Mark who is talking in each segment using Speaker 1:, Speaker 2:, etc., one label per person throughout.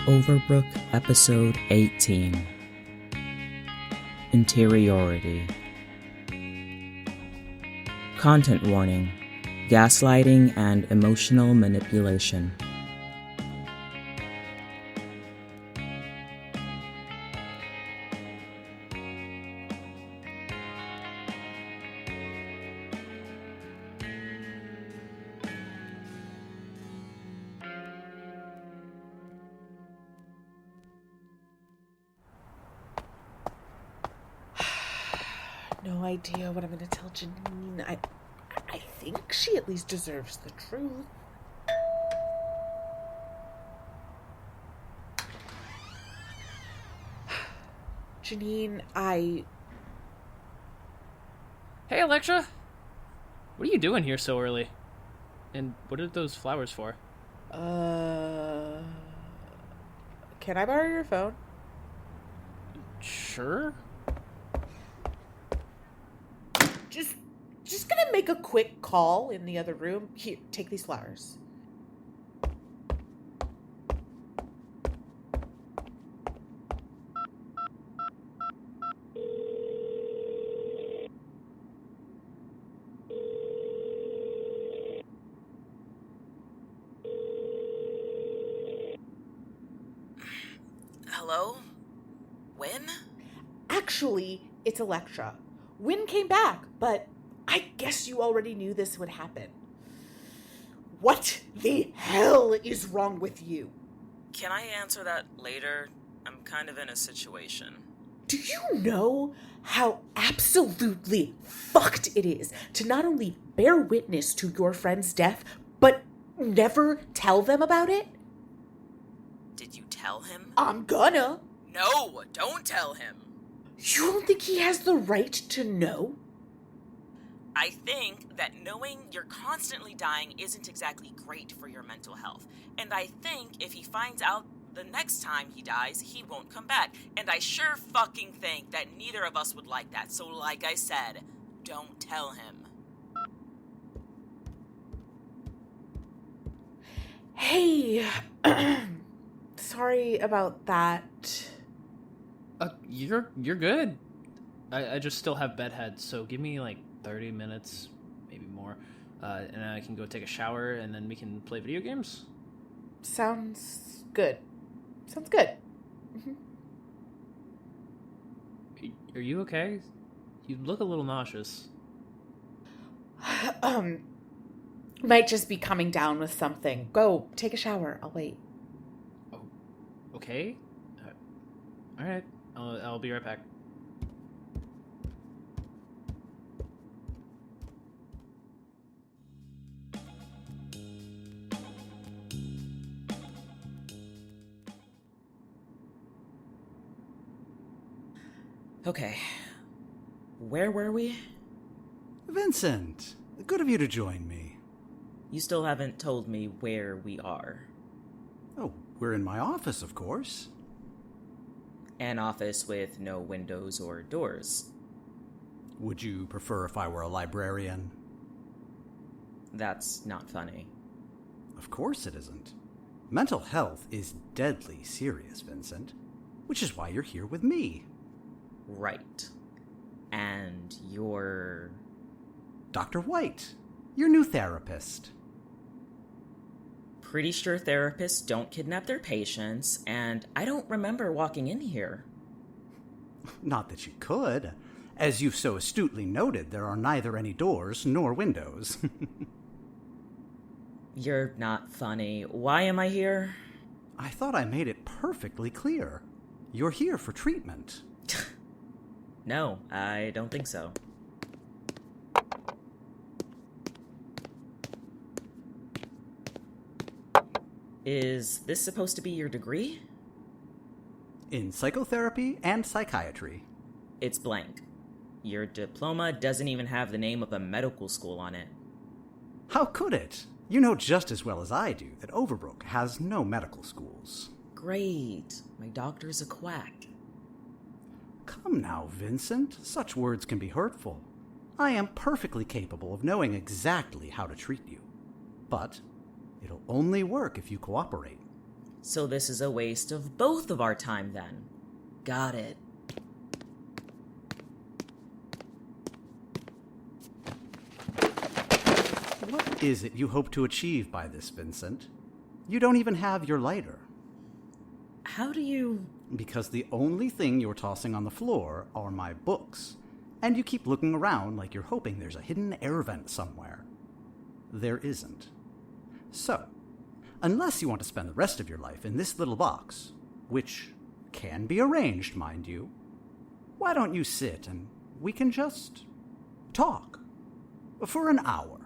Speaker 1: Overbrook, Episode 18. Interiority. Content warning: gaslighting and emotional manipulation.
Speaker 2: No idea what I'm going to tell Janine. I think she at least deserves the truth. Janine,
Speaker 3: Hey, Elektra! What are you doing here so early? And what are those flowers for?
Speaker 2: Can I borrow your phone?
Speaker 3: Sure?
Speaker 2: Just gonna make a quick call in the other room. Here, take these flowers.
Speaker 4: Hello? Wynn?
Speaker 2: Actually, it's Elektra. Wynn came back, but I guess you already knew this would happen. What the hell is wrong with you?
Speaker 4: Can I answer that later? I'm kind of in a situation.
Speaker 2: Do you know how absolutely fucked it is to not only bear witness to your friend's death, but never tell them about it?
Speaker 4: Did you tell him?
Speaker 2: I'm gonna.
Speaker 4: No, don't tell him.
Speaker 2: You don't think he has the right to know?
Speaker 4: I think that knowing you're constantly dying isn't exactly great for your mental health. And I think if he finds out the next time he dies, he won't come back. And I sure fucking think that neither of us would like that. So like I said, don't tell him.
Speaker 2: Hey, sorry about that.
Speaker 3: You're good. I just still have bedhead, so give me like 30 minutes, maybe more, and then I can go take a shower, and then we can play video games.
Speaker 2: Sounds good. Mm-hmm.
Speaker 3: Are you okay? You look a little nauseous.
Speaker 2: Might just be coming down with something. Go, take a shower. I'll wait.
Speaker 3: Oh, okay. All right. I'll be right back.
Speaker 1: Okay. Where were we?
Speaker 5: Vincent, good of you to join me.
Speaker 1: You still haven't told me where we are.
Speaker 5: Oh, we're in my office, of course.
Speaker 1: An office with no windows or doors.
Speaker 5: Would you prefer if I were a librarian?
Speaker 1: That's not funny.
Speaker 5: Of course it isn't. Mental health is deadly serious, Vincent. Which is why you're here with me.
Speaker 1: Right. And you're...
Speaker 5: Dr. White, your new therapist.
Speaker 1: Pretty sure therapists don't kidnap their patients, and I don't remember walking in here.
Speaker 5: Not that you could. As you've so astutely noted, there are neither any doors nor windows.
Speaker 1: You're not funny. Why am I here?
Speaker 5: I thought I made it perfectly clear. You're here for treatment.
Speaker 1: No, I don't think so. Is this supposed to be your degree?
Speaker 5: In psychotherapy and psychiatry.
Speaker 1: It's blank. Your diploma doesn't even have the name of a medical school on it.
Speaker 5: How could it? You know just as well as I do that Overbrook has no medical schools.
Speaker 1: Great. My doctor's a quack.
Speaker 5: Come now, Vincent. Such words can be hurtful. I am perfectly capable of knowing exactly how to treat you. But it'll only work if you cooperate.
Speaker 1: So this is a waste of both of our time then. Got it.
Speaker 5: What is it you hope to achieve by this, Vincent? You don't even have your lighter.
Speaker 1: How do you...
Speaker 5: Because the only thing you're tossing on the floor are my books, and you keep looking around like you're hoping there's a hidden air vent somewhere. There isn't. So, unless you want to spend the rest of your life in this little box, which can be arranged, mind you, why don't you sit and we can just talk for an hour?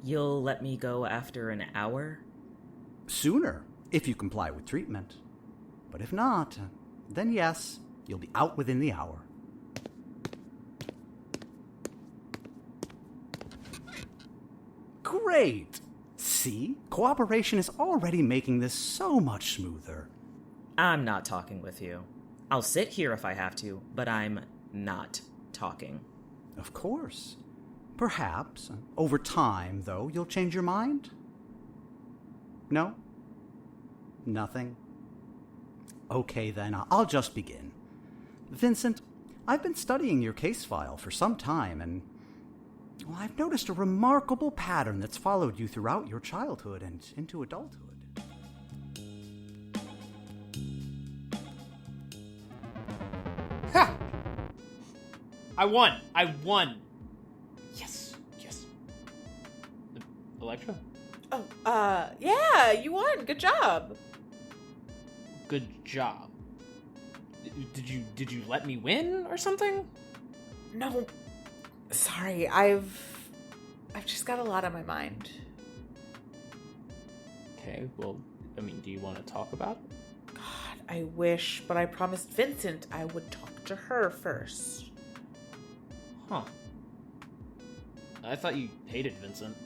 Speaker 1: You'll let me go after an hour?
Speaker 5: Sooner, if you comply with treatment. But if not, then yes, you'll be out within the hour. Great! See? Cooperation is already making this so much smoother.
Speaker 1: I'm not talking with you. I'll sit here if I have to, but I'm not talking.
Speaker 5: Of course. Perhaps. Over time, though, you'll change your mind? No? Nothing? Okay, then, I'll just begin. Vincent, I've been studying your case file for some time, and well, I've noticed a remarkable pattern that's followed you throughout your childhood and into adulthood.
Speaker 3: Ha! I won! Yes. Elektra?
Speaker 2: Oh, yeah, you won. Good job.
Speaker 3: Good job. Did you let me win or something?
Speaker 2: No, sorry, I've just got a lot on my mind.
Speaker 3: Okay, well, I mean, do you want to talk about it?
Speaker 2: God, I wish, but I promised Vincent I would talk to her first.
Speaker 3: Huh. I thought you hated Vincent.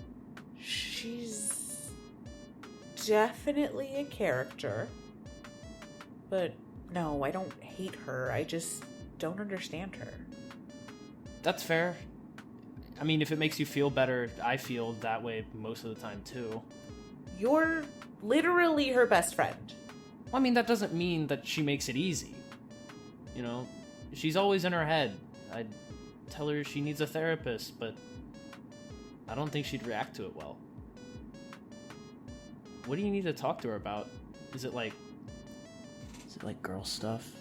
Speaker 2: She's definitely a character. But no, I don't hate her. I just don't understand her.
Speaker 3: That's fair. I mean, if it makes you feel better, I feel that way most of the time, too.
Speaker 2: You're literally her best friend.
Speaker 3: Well, I mean, that doesn't mean that she makes it easy. You know, she's always in her head. I'd tell her she needs a therapist, but I don't think she'd react to it well. What do you need to talk to her about? Is it like girl stuff?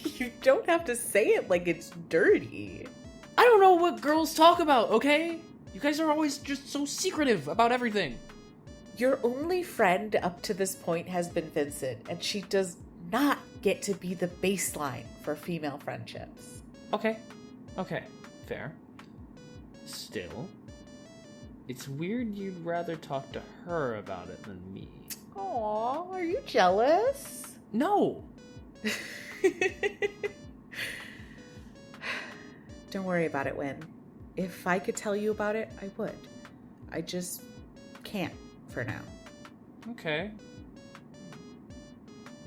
Speaker 2: You don't have to say it like it's dirty.
Speaker 3: I don't know what girls talk about, okay? You guys are always just so secretive about everything.
Speaker 2: Your only friend up to this point has been Vincent, and she does not get to be the baseline for female friendships.
Speaker 3: Okay, fair. Still, it's weird you'd rather talk to her about it than me.
Speaker 2: Aw, are you jealous?
Speaker 3: No!
Speaker 2: Don't worry about it, Wynn. If I could tell you about it, I would. I just can't for now.
Speaker 3: Okay.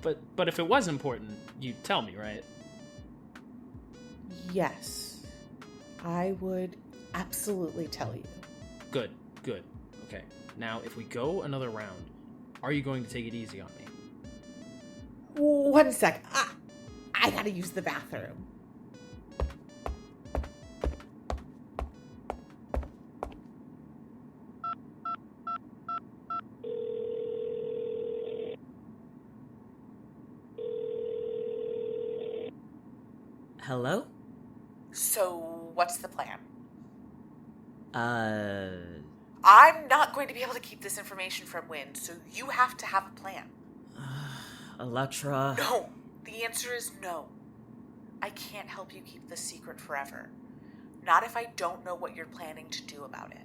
Speaker 3: But if it was important, you'd tell me, right?
Speaker 2: Yes. I would absolutely tell you.
Speaker 3: Good. Okay. Now, if we go another round, are you going to take it easy on me?
Speaker 2: 1 sec. I gotta use the bathroom.
Speaker 1: Hello?
Speaker 2: So, what's the plan?
Speaker 1: I'm
Speaker 2: not going to be able to keep this information from Wynn, so you have to have a plan.
Speaker 1: Elektra...
Speaker 2: No! The answer is no. I can't help you keep this secret forever. Not if I don't know what you're planning to do about it.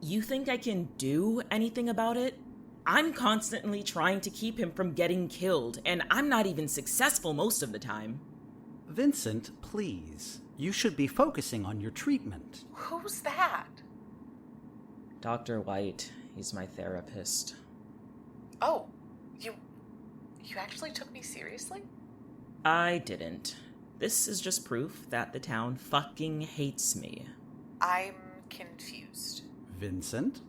Speaker 1: You think I can do anything about it? I'm constantly trying to keep him from getting killed, and I'm not even successful most of the time.
Speaker 5: Vincent, please. You should be focusing on your treatment.
Speaker 2: Who's that?
Speaker 1: Dr. White. He's my therapist.
Speaker 2: Oh, you actually took me seriously?
Speaker 1: I didn't. This is just proof that the town fucking hates me.
Speaker 2: I'm confused.
Speaker 5: Vincent,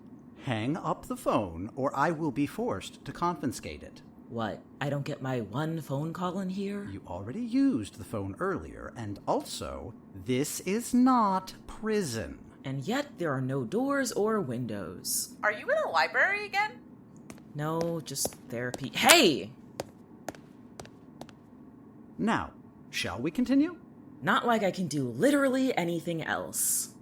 Speaker 5: hang up the phone or I will be forced to confiscate it.
Speaker 1: What? I don't get my one phone call in here?
Speaker 5: You already used the phone earlier, and also, this is not prison.
Speaker 1: And yet there are no doors or windows.
Speaker 2: Are you in a library again?
Speaker 1: No, just therapy. Hey!
Speaker 5: Now, shall we continue?
Speaker 1: Not like I can do literally anything else.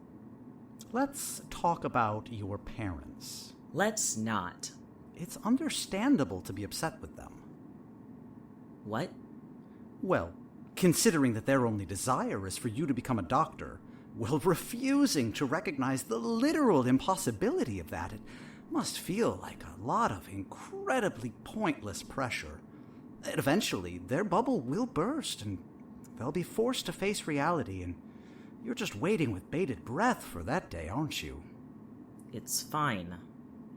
Speaker 5: Let's talk about your parents.
Speaker 1: Let's not.
Speaker 5: It's understandable to be upset with them.
Speaker 1: What?
Speaker 5: Well, considering that their only desire is for you to become a doctor, while refusing to recognize the literal impossibility of that, it must feel like a lot of incredibly pointless pressure. And eventually, their bubble will burst, and they'll be forced to face reality, and you're just waiting with bated breath for that day, aren't you?
Speaker 1: It's fine.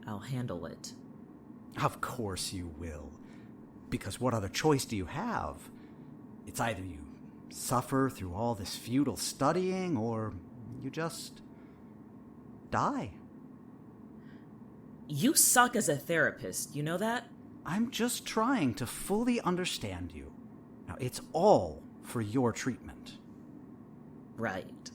Speaker 1: I'll handle it.
Speaker 5: Of course you will. Because what other choice do you have? It's either you suffer through all this futile studying, or you just die.
Speaker 1: You suck as a therapist, you know that?
Speaker 5: I'm just trying to fully understand you. Now, it's all for your treatment.
Speaker 1: Right.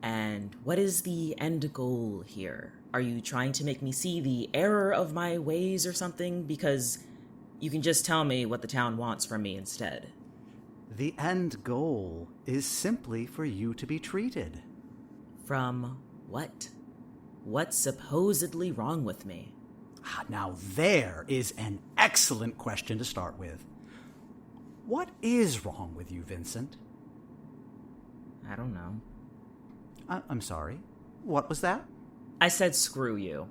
Speaker 1: And what is the end goal here? Are you trying to make me see the error of my ways or something? Because you can just tell me what the town wants from me instead.
Speaker 5: The end goal is simply for you to be treated.
Speaker 1: From what? What's supposedly wrong with me?
Speaker 5: Now there is an excellent question to start with. What is wrong with you, Vincent?
Speaker 1: I don't know.
Speaker 5: I'm sorry. What was that?
Speaker 1: I said screw you.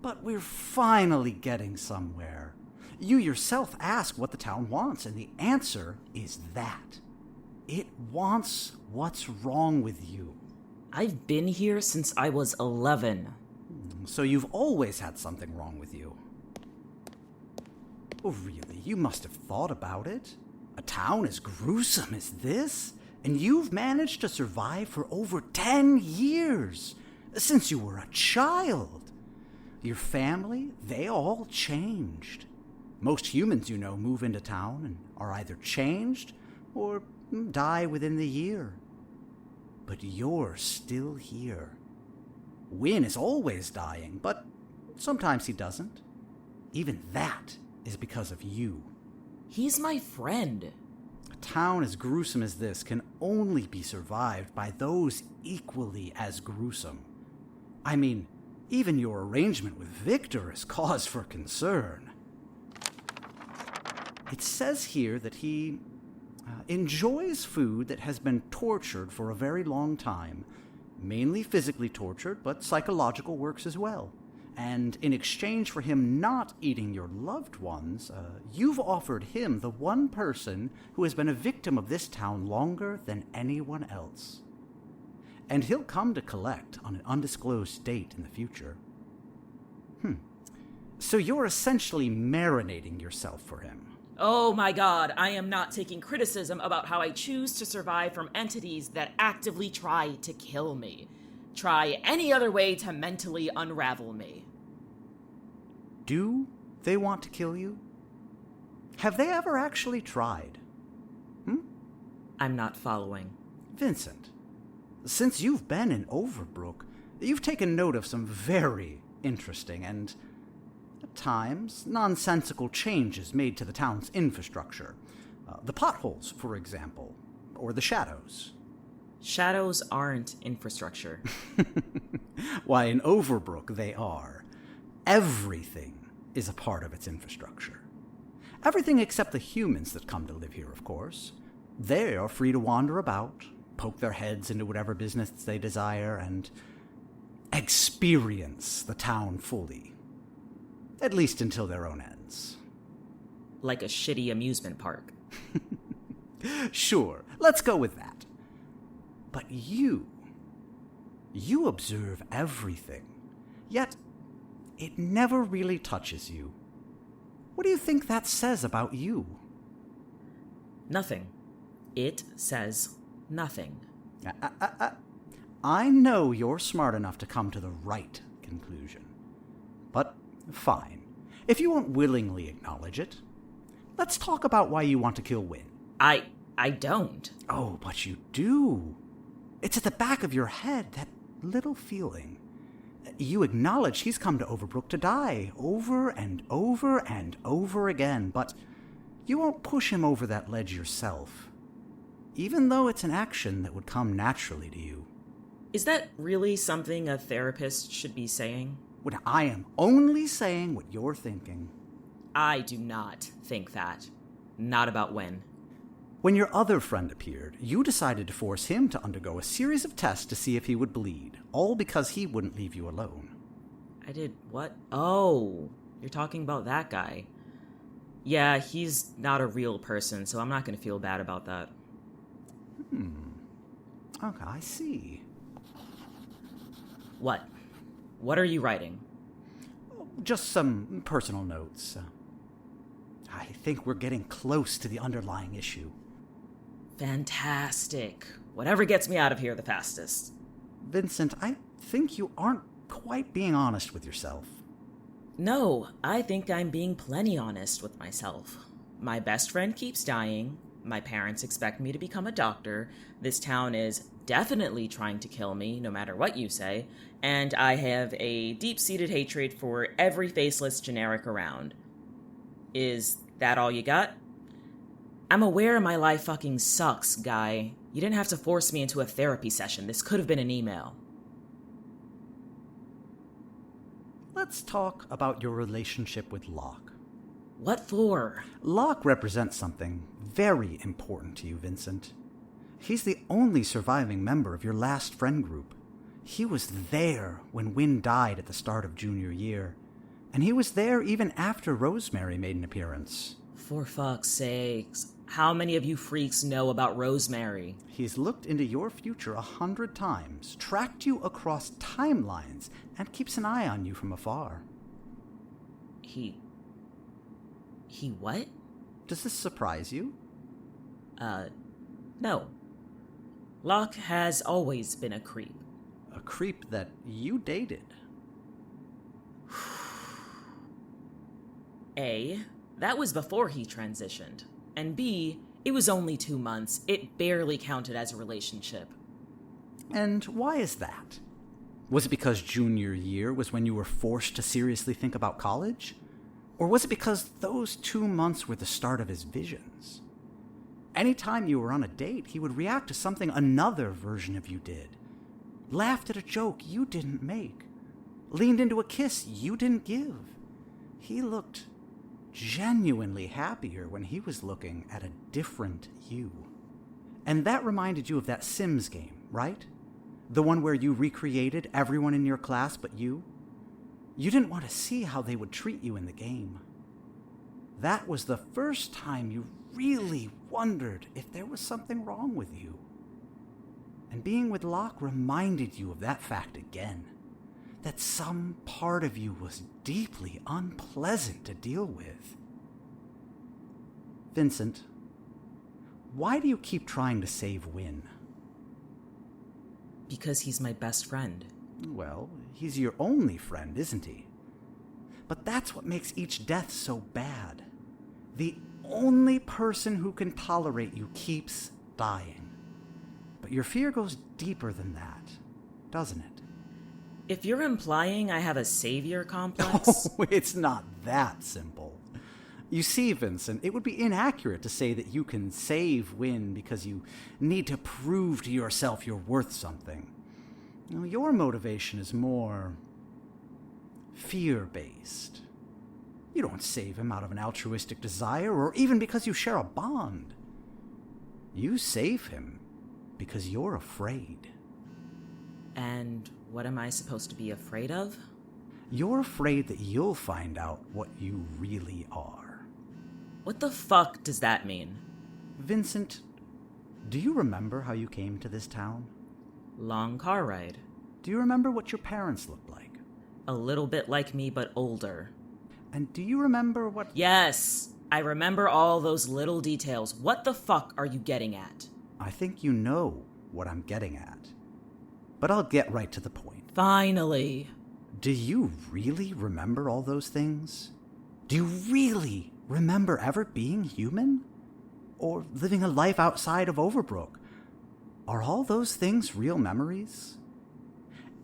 Speaker 5: But we're finally getting somewhere. You yourself ask what the town wants, and the answer is that. It wants what's wrong with you.
Speaker 1: I've been here since I was 11.
Speaker 5: So you've always had something wrong with you. Oh, really? You must have thought about it. A town as gruesome as this? And you've managed to survive for over 10 years, since you were a child. Your family, they all changed. Most humans, you know, move into town and are either changed or die within the year. But you're still here. Wynn is always dying, but sometimes he doesn't. Even that is because of you.
Speaker 1: He's my friend.
Speaker 5: A town as gruesome as this can only be survived by those equally as gruesome. I mean, even your arrangement with Victor is cause for concern. It says here that he enjoys food that has been tortured for a very long time, mainly physically tortured, but psychological works as well. And in exchange for him not eating your loved ones, you've offered him the one person who has been a victim of this town longer than anyone else. And he'll come to collect on an undisclosed date in the future. So you're essentially marinating yourself for him.
Speaker 1: Oh my god, I am not taking criticism about how I choose to survive from entities that actively try to kill me. Try any other way to mentally unravel me.
Speaker 5: Do they want to kill you? Have they ever actually tried?
Speaker 1: I'm not following.
Speaker 5: Vincent, since you've been in Overbrook, you've taken note of some very interesting and, at times, nonsensical changes made to the town's infrastructure. The potholes, for example, or the shadows.
Speaker 1: Shadows aren't infrastructure.
Speaker 5: Why, in Overbrook they are. Everything is a part of its infrastructure. Everything except the humans that come to live here, of course. They are free to wander about, poke their heads into whatever business they desire, and experience the town fully. At least until their own ends.
Speaker 1: Like a shitty amusement park.
Speaker 5: Sure, let's go with that. But you observe everything, yet it never really touches you. What do you think that says about you?
Speaker 1: Nothing. It says nothing.
Speaker 5: I know you're smart enough to come to the right conclusion. But fine. If you won't willingly acknowledge it, let's talk about why you want to kill Wynn.
Speaker 1: I don't.
Speaker 5: Oh, but you do. It's at the back of your head, that little feeling. You acknowledge he's come to Overbrook to die, over and over and over again, but you won't push him over that ledge yourself, even though it's an action that would come naturally to you.
Speaker 1: Is that really something a therapist should be saying?
Speaker 5: When I am only saying what you're thinking.
Speaker 1: I do not think that. Not about Wynn.
Speaker 5: When your other friend appeared, you decided to force him to undergo a series of tests to see if he would bleed, all because he wouldn't leave you alone.
Speaker 1: I did what? Oh, you're talking about that guy. Yeah, he's not a real person, so I'm not going to feel bad about that.
Speaker 5: Okay, I see.
Speaker 1: What? What are you writing?
Speaker 5: Just some personal notes. I think we're getting close to the underlying issue.
Speaker 1: Fantastic. Whatever gets me out of here the fastest.
Speaker 5: Vincent, I think you aren't quite being honest with yourself.
Speaker 1: No, I think I'm being plenty honest with myself. My best friend keeps dying. My parents expect me to become a doctor. This town is definitely trying to kill me, no matter what you say. And I have a deep-seated hatred for every faceless generic around. Is that all you got? I'm aware my life fucking sucks, guy. You didn't have to force me into a therapy session. This could have been an email.
Speaker 5: Let's talk about your relationship with Locke.
Speaker 1: What for?
Speaker 5: Locke represents something very important to you, Vincent. He's the only surviving member of your last friend group. He was there when Wynn died at the start of junior year, and he was there even after Rosemary made an appearance.
Speaker 1: For fuck's sakes. How many of you freaks know about Rosemary?
Speaker 5: He's looked into your future 100 times, tracked you across timelines, and keeps an eye on you from afar.
Speaker 1: He what?
Speaker 5: Does this surprise you?
Speaker 1: No. Locke has always been a creep.
Speaker 5: A creep that you dated.
Speaker 1: A, that was before he transitioned. And B, it was only 2 months. It barely counted as a relationship.
Speaker 5: And why is that? Was it because junior year was when you were forced to seriously think about college? Or was it because those 2 months were the start of his visions? Anytime you were on a date, he would react to something another version of you did. Laughed at a joke you didn't make. Leaned into a kiss you didn't give. He looked genuinely happier when he was looking at a different you. And that reminded you of that Sims game, right? The one where you recreated everyone in your class but you? You didn't want to see how they would treat you in the game. That was the first time you really wondered if there was something wrong with you. And being with Locke reminded you of that fact again. That some part of you was deeply unpleasant to deal with. Vincent, why do you keep trying to save Wynn?
Speaker 1: Because he's my best friend.
Speaker 5: Well, he's your only friend, isn't he? But that's what makes each death so bad. The only person who can tolerate you keeps dying. But your fear goes deeper than that, doesn't it?
Speaker 1: If you're implying I have a savior complex...
Speaker 5: Oh, it's not that simple. You see, Vincent, it would be inaccurate to say that you can save Wynn because you need to prove to yourself you're worth something. No, your motivation is more fear-based. You don't save him out of an altruistic desire or even because you share a bond. You save him because you're afraid.
Speaker 1: And what am I supposed to be afraid of?
Speaker 5: You're afraid that you'll find out what you really are.
Speaker 1: What the fuck does that mean?
Speaker 5: Vincent, do you remember how you came to this town?
Speaker 1: Long car ride.
Speaker 5: Do you remember what your parents looked like?
Speaker 1: A little bit like me, but older.
Speaker 5: And do you remember what...
Speaker 1: Yes! I remember all those little details. What the fuck are you getting at?
Speaker 5: I think you know what I'm getting at. But I'll get right to the point.
Speaker 1: Finally.
Speaker 5: Do you really remember all those things? Do you really remember ever being human? Or living a life outside of Overbrook? Are all those things real memories?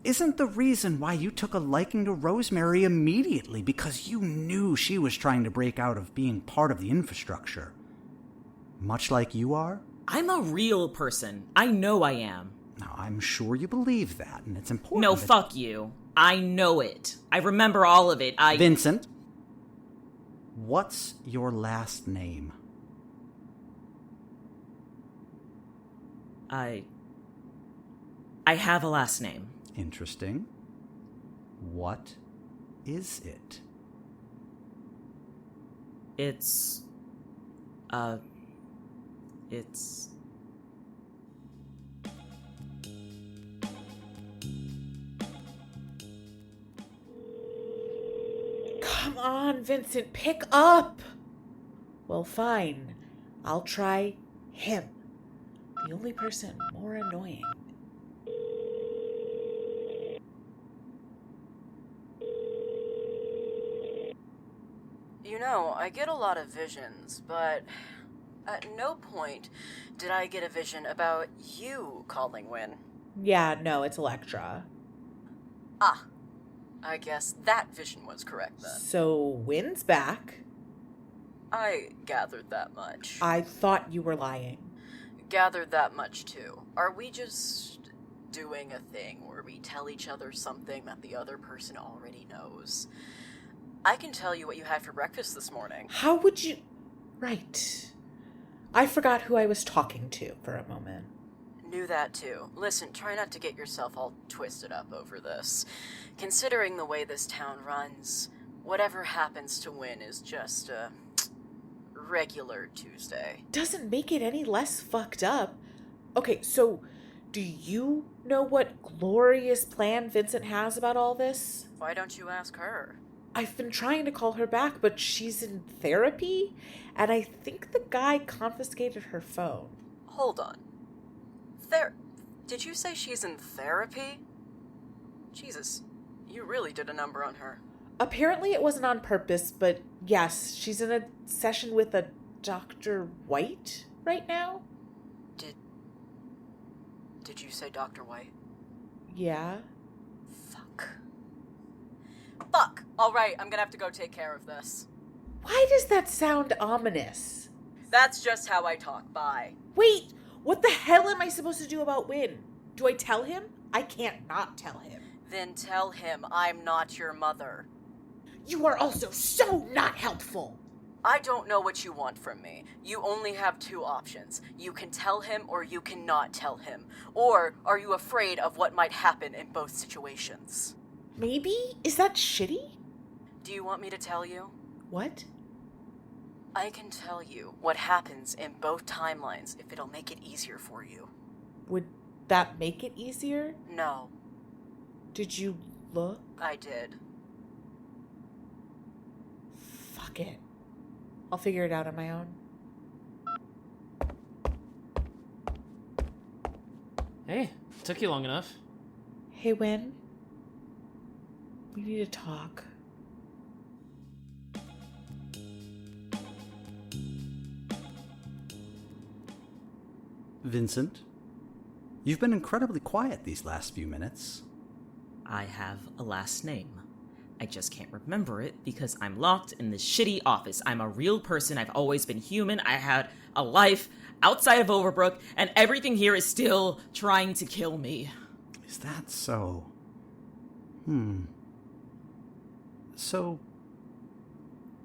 Speaker 5: Isn't the reason why you took a liking to Rosemary immediately because you knew she was trying to break out of being part of the infrastructure? Much like you are?
Speaker 1: I'm a real person. I know I am.
Speaker 5: Now, I'm sure you believe that, and it's important.
Speaker 1: No, fuck you. I know it. I remember all of it.
Speaker 5: Vincent, what's your last name?
Speaker 1: I have a last name.
Speaker 5: Interesting. What is it?
Speaker 1: It's...
Speaker 2: Come on, Vincent, pick up! Well, fine. I'll try him. The only person more annoying.
Speaker 6: You know, I get a lot of visions, but at no point did I get a vision about you calling Wynn.
Speaker 2: Yeah, no, it's Elektra.
Speaker 6: Ah, I guess that vision was correct then.
Speaker 2: So, Wynn's back.
Speaker 6: I gathered that much.
Speaker 2: I thought you were lying.
Speaker 6: Gathered that much too. Are we just doing a thing where we tell each other something that the other person already knows? I can tell you what you had for breakfast this morning.
Speaker 2: How would you... Right. I forgot who I was talking to for a moment.
Speaker 6: Knew that too. Listen, try not to get yourself all twisted up over this. Considering the way this town runs, whatever happens to Wynn is just a regular Tuesday.
Speaker 2: Doesn't make it any less fucked up. Okay, so do you know what glorious plan Vincent has about all this?
Speaker 6: Why don't you ask her?
Speaker 2: I've been trying to call her back, but she's in therapy, and I think the guy confiscated her phone.
Speaker 6: Hold on. Did you say she's in therapy? Jesus, you really did a number on her.
Speaker 2: Apparently it wasn't on purpose, but yes, she's in a session with a Dr. White right now.
Speaker 6: Did you say Dr. White?
Speaker 2: Yeah.
Speaker 6: Fuck! Alright, I'm gonna have to go take care of this.
Speaker 2: Why does that sound ominous?
Speaker 6: That's just how I talk, bye.
Speaker 2: Wait, what the hell am I supposed to do about Wynn? Do I tell him? I can't not tell him.
Speaker 6: Then tell him I'm not your mother.
Speaker 2: You are also so not helpful.
Speaker 6: I don't know what you want from me. You only have two options. You can tell him or you cannot tell him. Or are you afraid of what might happen in both situations?
Speaker 2: Maybe? Is that shitty?
Speaker 6: Do you want me to tell you?
Speaker 2: What?
Speaker 6: I can tell you what happens in both timelines if it'll make it easier for you.
Speaker 2: Would that make it easier?
Speaker 6: No.
Speaker 2: Did you look?
Speaker 6: I did.
Speaker 2: Fuck it. I'll figure it out on my own.
Speaker 3: Hey, took you long enough.
Speaker 2: Hey, Wynn. We need to talk.
Speaker 5: Vincent, you've been incredibly quiet these last few minutes.
Speaker 1: I have a last name. I just can't remember it because I'm locked in this shitty office. I'm a real person. I've always been human. I had a life outside of Overbrook, and everything here is still trying to kill me.
Speaker 5: Is that so? So,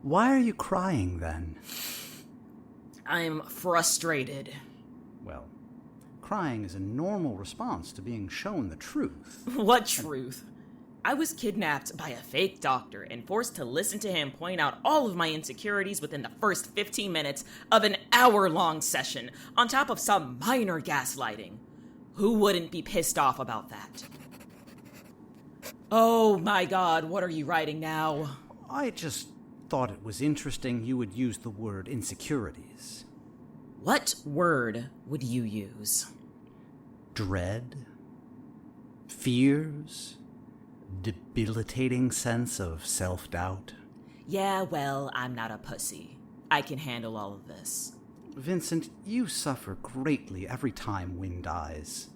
Speaker 5: why are you crying then?
Speaker 1: I'm frustrated.
Speaker 5: Well, crying is a normal response to being shown the truth.
Speaker 1: What truth? I was kidnapped by a fake doctor and forced to listen to him point out all of my insecurities within the first 15 minutes of an hour-long session, on top of some minor gaslighting. Who wouldn't be pissed off about that? Oh my god, what are you writing now?
Speaker 5: I just thought it was interesting you would use the word insecurities.
Speaker 1: What word would you use?
Speaker 5: Dread? Fears? debilitating sense of self-doubt.
Speaker 1: Yeah, well, I'm not a pussy. I can handle all of this.
Speaker 5: Vincent, you suffer greatly every time Wynn dies.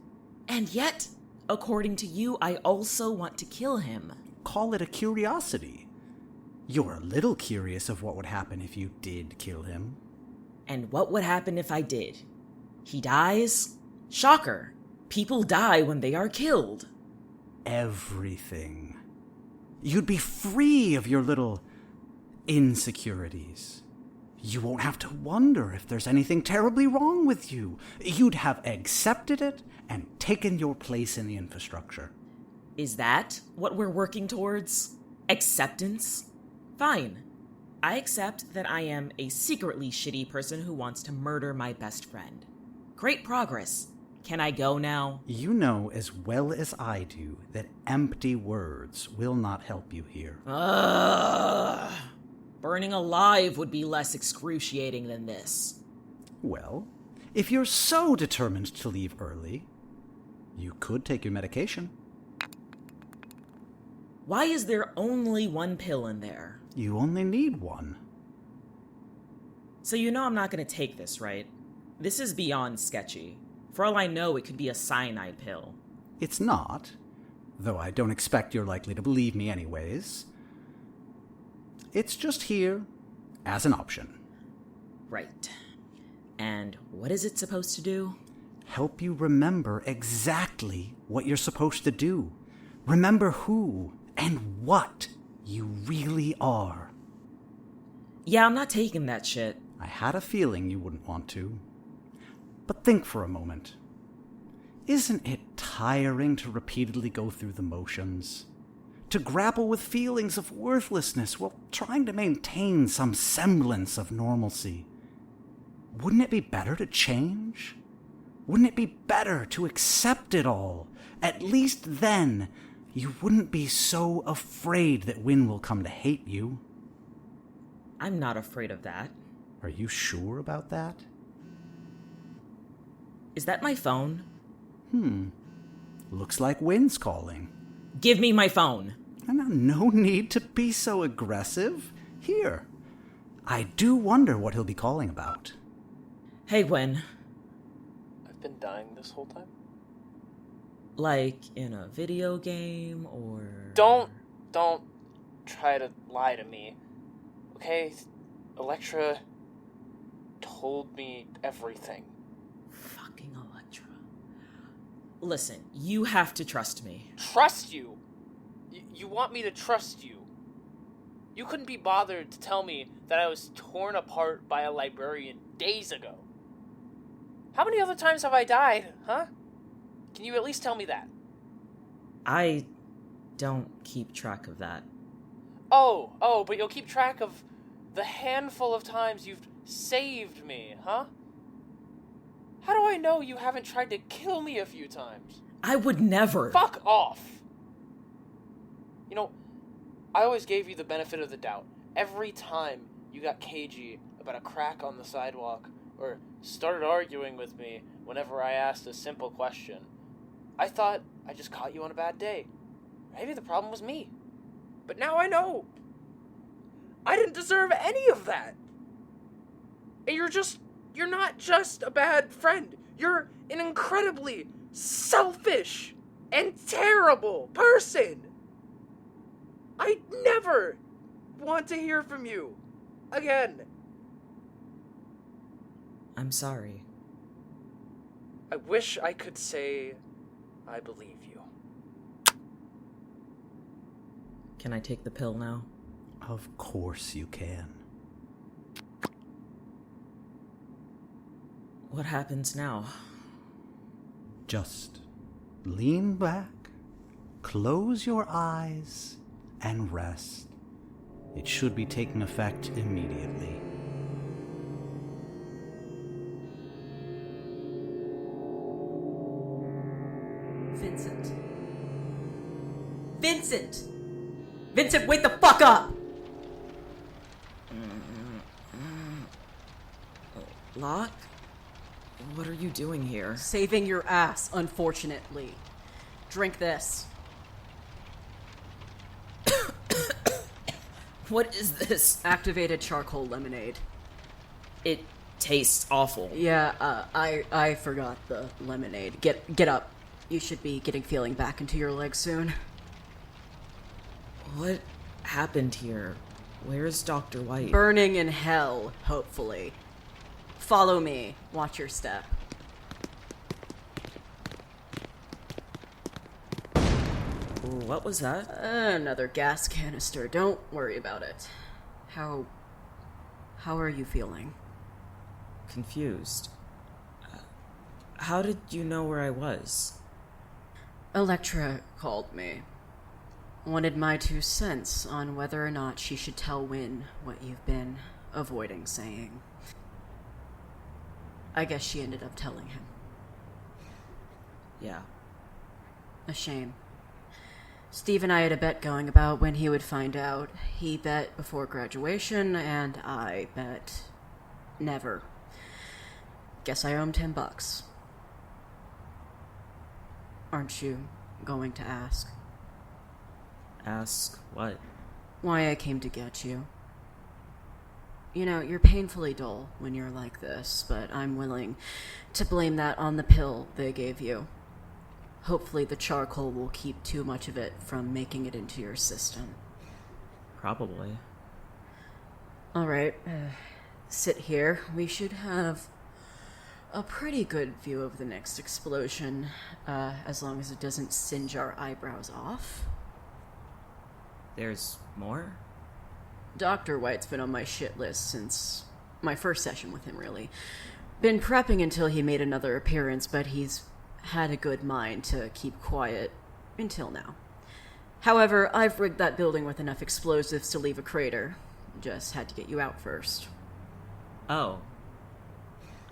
Speaker 1: And yet, according to you, I also want to kill him.
Speaker 5: Call it a curiosity. You're a little curious of what would happen if you did kill him.
Speaker 1: And what would happen if I did? He dies? Shocker. People die when they are killed.
Speaker 5: Everything. You'd be free of your little insecurities. You won't have to wonder if there's anything terribly wrong with you. You'd have accepted it and taken your place in the infrastructure.
Speaker 1: Is that what we're working towards? Acceptance? Fine. I accept that I am a secretly shitty person who wants to murder my best friend. Great progress. Can I go now?
Speaker 5: You know as well as I do that empty words will not help you here.
Speaker 1: Ugh. Burning alive would be less excruciating than this.
Speaker 5: Well, if you're so determined to leave early, you could take your medication.
Speaker 1: Why is there only one pill in there?
Speaker 5: You only need one.
Speaker 1: So you know I'm not going to take this, right? This is beyond sketchy. For all I know, it could be a cyanide pill.
Speaker 5: It's not, though I don't expect you're likely to believe me anyways. It's just here as an option.
Speaker 1: Right. And what is it supposed to do?
Speaker 5: Help you remember exactly what you're supposed to do. Remember who and what you really are.
Speaker 1: Yeah, I'm not taking that shit.
Speaker 5: I had a feeling you wouldn't want to. But think for a moment. Isn't it tiring to repeatedly go through the motions? To grapple with feelings of worthlessness while trying to maintain some semblance of normalcy? Wouldn't it be better to change? Wouldn't it be better to accept it all? At least then, you wouldn't be so afraid that Wynn will come to hate you.
Speaker 1: I'm not afraid of that.
Speaker 5: Are you sure about that?
Speaker 1: Is that my phone?
Speaker 5: Looks like Wynn's calling.
Speaker 1: Give me my phone.
Speaker 5: No need to be so aggressive. Here. I do wonder what he'll be calling about.
Speaker 1: Hey, Wynn.
Speaker 3: I've been dying this whole time?
Speaker 1: Like in a video game, or...
Speaker 3: Don't try to lie to me. Okay? Elektra told me everything.
Speaker 1: Fucking Elektra. Listen, you have to trust me.
Speaker 3: Trust you? You want me to trust you? You couldn't be bothered to tell me that I was torn apart by a librarian days ago. How many other times have I died, huh? Can you at least tell me that?
Speaker 1: I don't keep track of that.
Speaker 3: Oh, but you'll keep track of the handful of times you've saved me, huh? How do I know you haven't tried to kill me a few times?
Speaker 1: I would never.
Speaker 3: Fuck off! You know, I always gave you the benefit of the doubt. Every time you got cagey about a crack on the sidewalk, or started arguing with me whenever I asked a simple question, I thought I just caught you on a bad day. Maybe the problem was me. But now I know. I didn't deserve any of that. And you're not just a bad friend. You're an incredibly selfish and terrible person. I never want to hear from you again.
Speaker 1: I'm sorry.
Speaker 3: I wish I could say I believe you.
Speaker 1: Can I take the pill now?
Speaker 5: Of course you can.
Speaker 1: What happens now?
Speaker 5: Just lean back, close your eyes, and rest. It should be taking effect immediately.
Speaker 7: Vincent. Vincent! Vincent, wake the fuck up!
Speaker 1: Locke? What are you doing here?
Speaker 7: Saving your ass, unfortunately. Drink this.
Speaker 1: What is this?
Speaker 6: Activated charcoal lemonade.
Speaker 1: It tastes awful.
Speaker 6: Yeah, I forgot the lemonade. Get up. You should be getting feeling back into your legs soon.
Speaker 1: What happened here? Where's Dr. White?
Speaker 6: Burning in hell, hopefully. Follow me. Watch your step.
Speaker 1: What was that?
Speaker 6: Another gas canister. Don't worry about it. How are you feeling?
Speaker 1: Confused. How did you know where I was?
Speaker 6: Elektra called me. Wanted my 2 cents on whether or not she should tell Wynn what you've been avoiding saying. I guess she ended up telling him.
Speaker 1: Yeah.
Speaker 6: A shame. Steve and I had a bet going about when he would find out. He bet before graduation, and I bet never. Guess I owe him $10. Aren't you going to ask?
Speaker 1: Ask what?
Speaker 6: Why I came to get you. You know, you're painfully dull when you're like this, but I'm willing to blame that on the pill they gave you. Hopefully the charcoal will keep too much of it from making it into your system.
Speaker 1: Probably.
Speaker 6: Alright, sit here. We should have a pretty good view of the next explosion, as long as it doesn't singe our eyebrows off.
Speaker 1: There's more?
Speaker 6: Dr. White's been on my shit list since my first session with him, really. Been prepping until he made another appearance, but he's had a good mind to keep quiet until now. However, I've rigged that building with enough explosives to leave a crater. Just had to get you out first.
Speaker 1: Oh.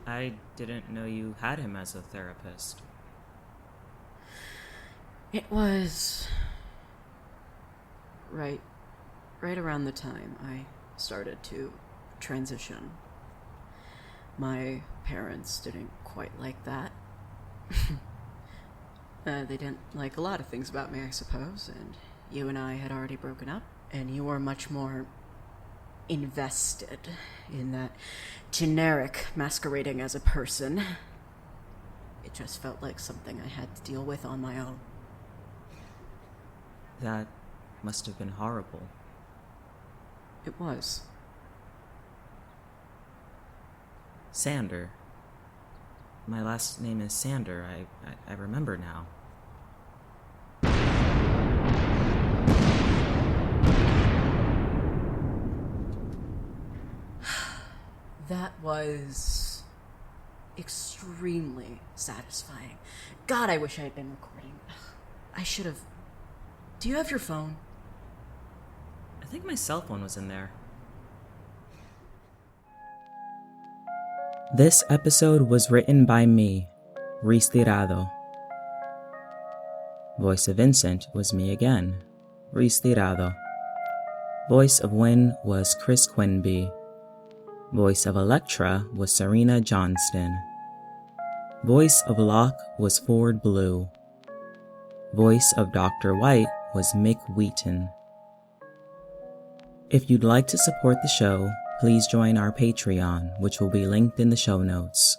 Speaker 1: I didn't know you had him as a therapist.
Speaker 6: It was right around the time I started to transition. My parents didn't quite like that. They didn't like a lot of things about me, I suppose, and you and I had already broken up, and you were much more invested in that generic masquerading as a person. It just felt like something I had to deal with on my own.
Speaker 1: That must have been horrible.
Speaker 6: It was.
Speaker 1: Sander. My last name is Sander. I remember now.
Speaker 6: That was extremely satisfying. God, I wish I had been recording. I should have. Do you have your phone?
Speaker 1: I think my cell phone was in there. This episode was written by me, Rhys Tirado. Voice of Vincent was me again, Rhys Tirado. Voice of Wynn was Chris Quinby. Voice of Elektra was Serina Johnston. Voice of Locke was Ford Blue. Voice of Dr. White was Mick Wheaton. If you'd like to support the show, please join our Patreon, which will be linked in the show notes.